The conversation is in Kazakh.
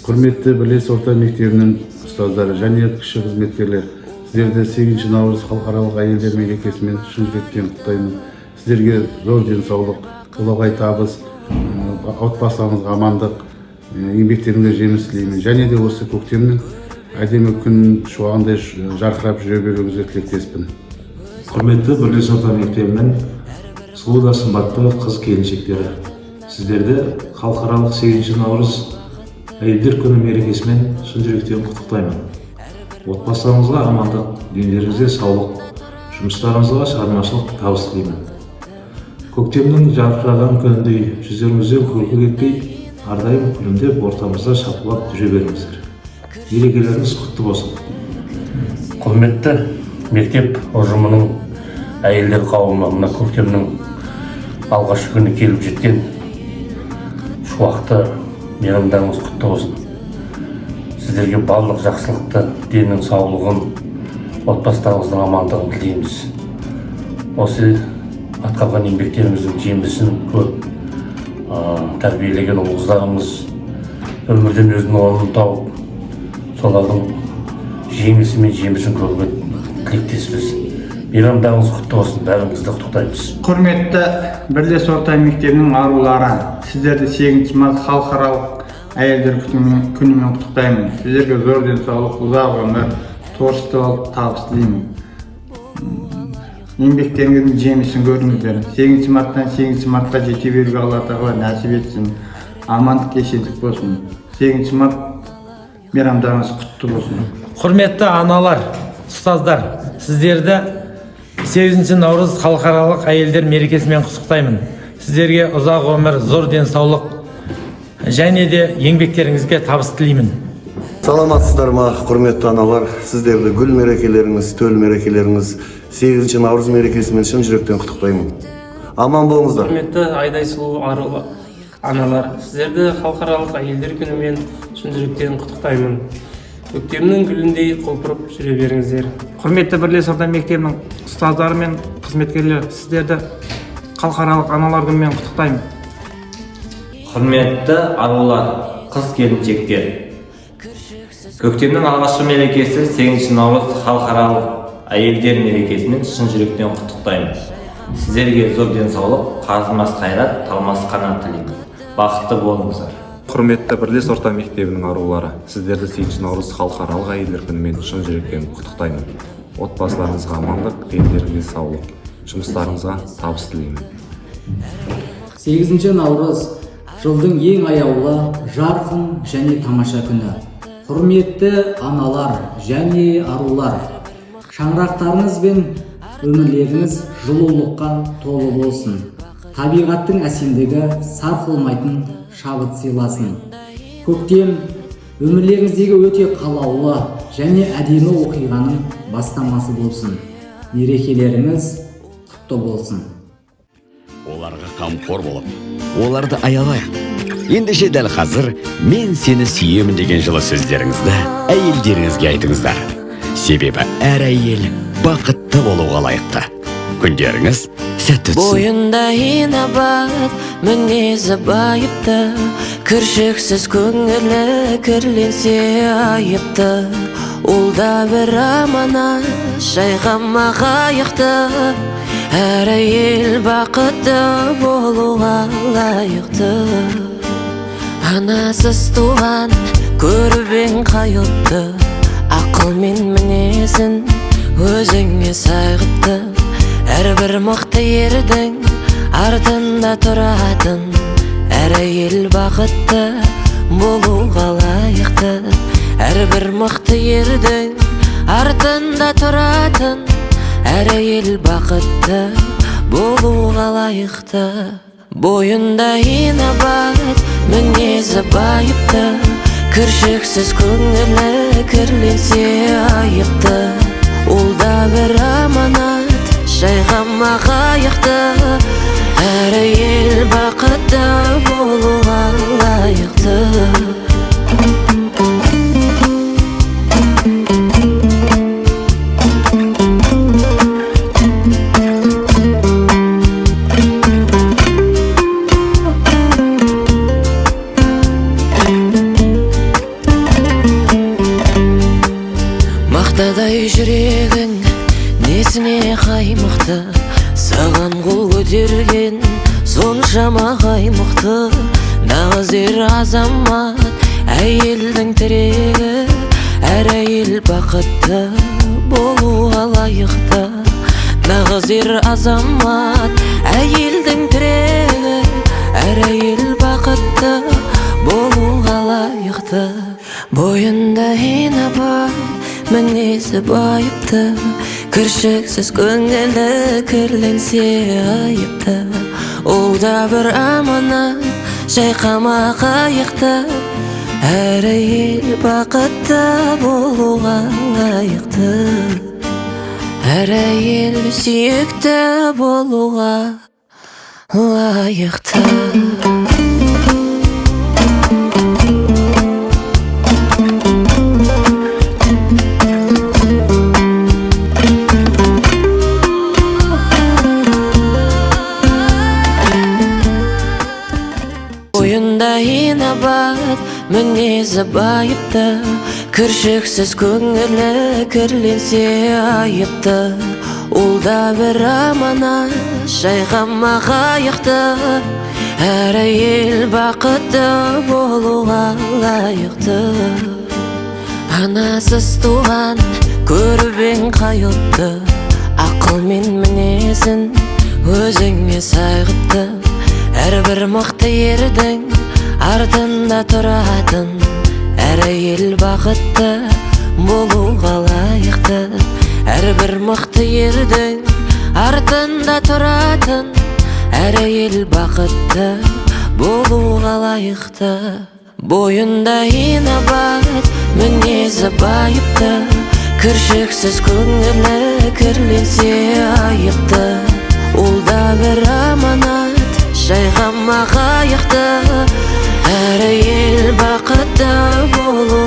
Құрметті Бірлес орта мектебінің ұстаздары және кіші қызметкерлер, сіздерді 8 наурыз халықаралық әйелдер мерекесімен шын жүректен құттықтаймын. Сіздерге зор денсаулық, толағай табыс, отбасыларыңызға амандық, еңбектеріңізге жеміс тілеймін. Және де осы көктемнің әдемі күн шуағындай жарқырап жүре беруіңізге тілектеспін. Құрметті Бірлес орта мектебінің сұлу да сымбатты қыз келіншектері, сіздерді халықаралық 8 наурыз әйелдер күні мерекесімен шын жүректен құттықтаймын. Отбасыларыңызға амандық, денлеріңізге саулық, жұмыстарыңызға шығармашылық табыс тілеймін. Көктемнің жарқыраған күніндей жүздеріңізден күлкі кетпей, әрдайым күлімдеп ортамызда шапқылап жүре беріңіздер. Мерекелеріңіз құтты болсын. Құрметті мектеп ұжымының әйелдер қауымы, мына көктемнің алғашқы күні келіп жеткен шуақты мейрамдарыңыз құтты болсын. Сіздерге барлық жақсылықты, деннің саулығын, отбасыларыңыздың амандығын тілейміз. Осы атқарған еңбектеріңіздің жемісін көп тәрбиелеген ұл-қыздарымыз өмірден өзінің орнын тауып, солардың жемісі мен жемісін көруге тілектеспіз. Мейрамдарыңыз құтты болсын, бәріңізді құттықтаймыз. Құрметті Бірлес орта мектебінің арулары, сіздерді 8 март халықаралық әйелдер күнімен құттықтаймын. Сіздерге зор денсаулық, ұзақ өмір, творчестволық табыс тілеймін. Еңбектеріңіздің жемісін көріңіздер. 8 марттан 8 мартқа жете беруге Алла тағала нәсіп етсін. Амандық кешендік болсын. 8 март мейрамдарыңыз құтты болсын. Құрметті аналар, ұстаздар, сіздерді 8 наурыз халықаралық әйелдер мерекесімен құттықтаймын. Сіздерге ұзақ өмір, зор денсаулық және де еңбектеріңізге табыс тілеймін. Саламатсыздар ма, құрметті аналар, сіздерді гүл мерекелеріңіз, төл мерекелеріңіз 8 наурыз мерекесімен шын жүректен құттықтаймын. Аман болыңыздар. Құрметті Айдай сұлу арулы аналар, сіздерді халықаралық әйелдер күнімен шын жүректен құттықтаймын. Көктемнің гүліндей құлпырып жүре беріңіздер. Құрметті Бірлес орта мектебінің ұстаздары мен қызметкерлер, сіздерді халықаралық аналар күнімен құттықтаймын. Құрметті арулар, қыз келіншектер, көктемнің алғашқы мерекесі 8 наурыз халықаралық әйелдер мерекесімен шын жүректен құттықтаймын. Сіздерге зор денсаулық, қазылмас қайрат, талмас қанат тілеймін. Бақытты болыңыздар. Құрметті Бірлес орта мектебінің арулары, сіздерді 8 наурыз халықаралық әйелдер күнімен шын жүректен құттықтаймын. Отбасыларыңызға амандық, денлеріңізге саулық, жұмыстарыңызға табыс тілеймін. 8 наурыз жылдың ең аяулы, жарқын және тамаша күні. Құрметті аналар және арулар, шаңырақтарыңыз бен өмірлеріңіз жылулыққа толы болсын. Табиғаттың әсемдігі сарқылмайтын шабыт сыйласын. Көктем өмірлеріңіздегі өте қалаулы және әдемі оқиғаның бастамасы болсын. Мерекелеріңіз құтты болсын. Оларға қамқор болып, оларды аялайық. Ендеше дәл қазір мен сені сүйемін деген жылы сөздеріңізді әйелдеріңізге айтыңыздар. Себебі әр әйел бақытты болуға лайықты. Күндеріңіз сәтті өтсін. Бойында инабат, мінезі байыпты, кіршіксіз көңілі кірленсе айыпты. Ол да бір аманат, жайғама қайықты. Әр әйел бақытты болуға лайықты. Анасыз туған көріп ең қайыпты, ақыл мен мінезін өзіңе сайғытты. Әрбір мықты ердің артында тұратын, әр әйел бақытты болуға лайықты. Әрбір мықты ердің артында тұратын, әр әйел бақытты болуға лайықты. Бойында инабат, мінезі байыпты, кіршіксіз көңілі кірленсе айыпты. Ол да бір аманат, жайғама қайықты. Әр әйел бақытты болуға лайықты. ей жүрегің несіне қаймықты, саған қол көтерген соншама қаймықты. Нағыз ер азамат әйелдің тірегі, әр әйел бақытты болуға лайықты. Нағыз ер азамат әйелдің тірегі, әр әйел бақытты болуға лайықты. Бойында инабат, мінезі байыпты, кіршіксіз көңілі кірленсе айыпты. Ол да бір аманат, жайқама қайықты, әр әйел бақытты болуға лайықты. Әр әйел сүйікті болуға лайықты. Бойында инабат, мінезі байыпты, кіршіксіз көңілі кірленсе айыпты. Ол да бір аманат, жайқама қайықты, әр әйел бақытты болуға лайықты. Анасыз туған көріп ең қайыпты, ақыл мен мінезін өзіңе сайғытты. Әрбір мықты ердің артында тұратын, әр әйел бақытты болуға лайықты. Әрбір мықты ердің артында тұратын, әр әйел бақытты болуға лайықты. Бойында инабат, мінезі байыпты, кіршіксіз көңілі кірленсе айыпты. Ол да бір аманат, жайқама қайықты, әр әйел бақытты болу